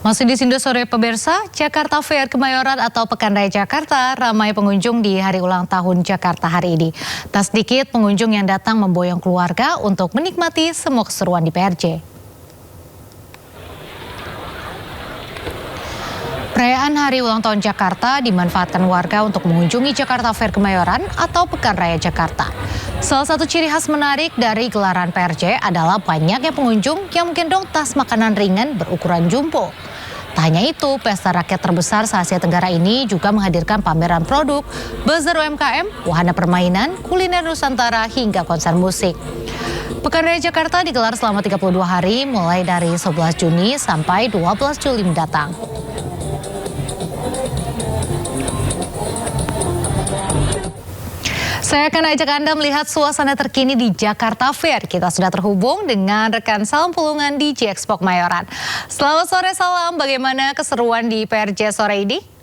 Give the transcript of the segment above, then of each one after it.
Masih di Sindo Sore pemirsa, Jakarta Fair Kemayoran atau Pekan Raya Jakarta ramai pengunjung di hari ulang tahun Jakarta hari ini. Tak sedikit pengunjung yang datang memboyong keluarga untuk menikmati semua keseruan di PRJ. Perayaan Hari Ulang Tahun Jakarta dimanfaatkan warga untuk mengunjungi Jakarta Fair Kemayoran atau Pekan Raya Jakarta. Salah satu ciri khas menarik dari gelaran PRJ adalah banyaknya pengunjung yang menggendong tas makanan ringan berukuran jumbo. Tak hanya itu, pesta rakyat terbesar se-Asia Tenggara ini juga menghadirkan pameran produk, bazar UMKM, wahana permainan, kuliner Nusantara, hingga konser musik. Pekan Raya Jakarta digelar selama 32 hari, mulai dari 11 Juni sampai 12 Juli mendatang. Saya akan ajak Anda melihat suasana terkini di Jakarta Fair. Kita sudah terhubung dengan rekan Salam Pulungan di J-Expo Kemayoran. Selamat sore Salam, bagaimana keseruan di PRJ sore ini?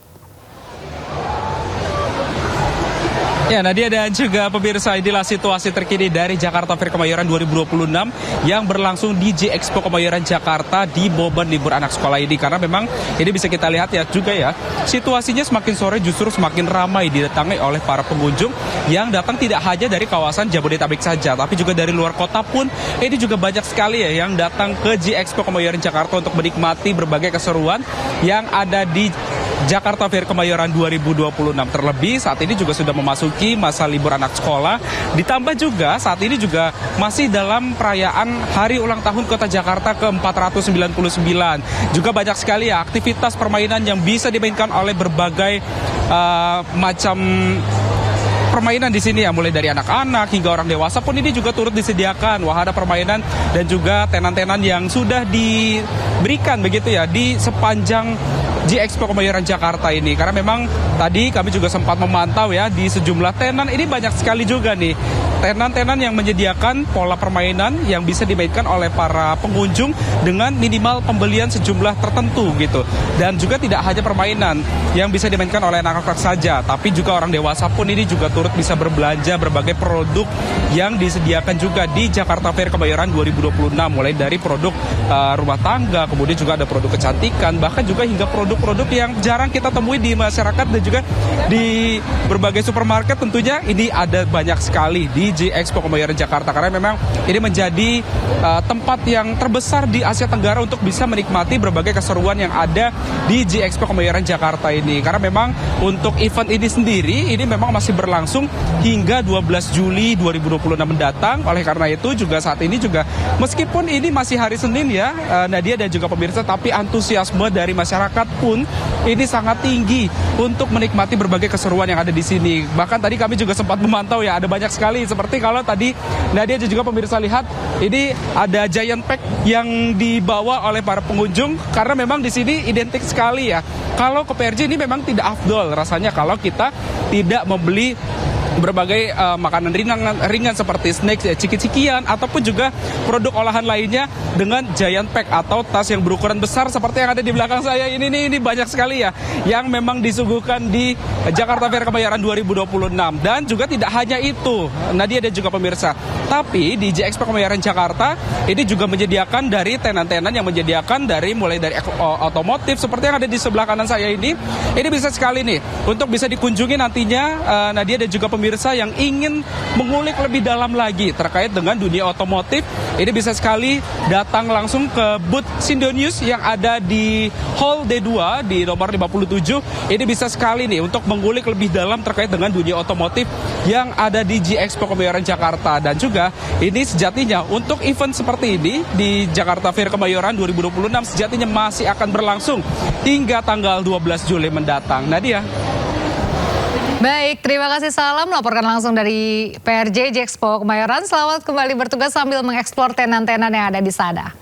Ya, Nadia dan juga pemirsa, inilah situasi terkini dari Jakarta Fair Kemayoran 2026 yang berlangsung di J-Expo Kemayoran Jakarta di momen libur anak sekolah ini. Karena memang ini bisa kita lihat ya juga ya, situasinya semakin sore justru semakin ramai didatangi oleh para pengunjung yang datang tidak hanya dari kawasan Jabodetabek saja, tapi juga dari luar kota pun ini juga banyak sekali ya yang datang ke J-Expo Kemayoran Jakarta untuk menikmati berbagai keseruan yang ada di Jakarta Fair Kemayoran 2026. Terlebih saat ini juga sudah memasuki masa libur anak sekolah. Ditambah juga saat ini juga masih dalam perayaan Hari Ulang Tahun Kota Jakarta ke-499. Juga banyak sekali ya aktivitas permainan yang bisa dimainkan oleh berbagai macam permainan di sini ya, mulai dari anak-anak hingga orang dewasa pun ini juga turut disediakan wahana permainan dan juga tenan-tenan yang sudah diberikan begitu ya di sepanjang J-Expo Kemayoran Jakarta ini. Karena memang tadi kami juga sempat memantau ya di sejumlah tenan, ini banyak sekali juga nih tenan-tenan yang menyediakan pola permainan yang bisa dimainkan oleh para pengunjung dengan minimal pembelian sejumlah tertentu gitu. Dan juga tidak hanya permainan yang bisa dimainkan oleh anak-anak saja, tapi juga orang dewasa pun ini juga turut bisa berbelanja berbagai produk yang disediakan juga di Jakarta Fair Kemayoran 2026, mulai dari produk rumah tangga, kemudian juga ada produk kecantikan, bahkan juga hingga produk-produk yang jarang kita temui di masyarakat dan juga di berbagai supermarket. Tentunya ini ada banyak sekali di J-Expo Kemayoran Jakarta, karena memang ini menjadi tempat yang terbesar di Asia Tenggara untuk bisa menikmati berbagai keseruan yang ada di J-Expo Kemayoran Jakarta ini. Karena memang untuk event ini sendiri ini memang masih berlangsung hingga 12 Juli 2026 mendatang. Oleh karena itu juga saat ini juga meskipun ini masih hari Senin ya Nadia dan juga pemirsa, tapi antusiasme dari masyarakat pun ini sangat tinggi untuk menikmati berbagai keseruan yang ada di sini. Bahkan tadi kami juga sempat memantau ya, ada banyak sekali seperti kalau tadi Nadia dan juga pemirsa lihat ini ada giant pack yang dibawa oleh para pengunjung, karena memang di sini identik sekali ya. Kalau ke PRJ ini memang tidak afdol rasanya kalau kita tidak membeli berbagai makanan ringan seperti snacks, ciki-cikian, ataupun juga produk olahan lainnya dengan giant pack atau tas yang berukuran besar seperti yang ada di belakang saya ini banyak sekali ya yang memang disuguhkan di Jakarta Fair Kemayoran 2026. Dan juga tidak hanya itu Nadia dan juga pemirsa, tapi di J-Expo Kemayoran Jakarta ini juga menyediakan dari tenan-tenan yang menyediakan dari mulai dari otomotif seperti yang ada di sebelah kanan saya ini bisa sekali nih untuk bisa dikunjungi nantinya Nadia dan juga pemirsa yang ingin mengulik lebih dalam lagi terkait dengan dunia otomotif. Ini bisa sekali datang langsung ke booth Sindo News yang ada di Hall D2 di nomor 57. Ini bisa sekali nih untuk mengulik lebih dalam terkait dengan dunia otomotif yang ada di J-Expo Kemayoran Jakarta. Dan juga ini sejatinya untuk event seperti ini di Jakarta Fair Kemayoran 2026 sejatinya masih akan berlangsung hingga tanggal 12 Juli mendatang. Nadia. Baik, terima kasih Salam melaporkan langsung dari PRJ J-Expo Kemayoran. Selamat kembali bertugas sambil mengeksplor tenan-tenan yang ada di sana.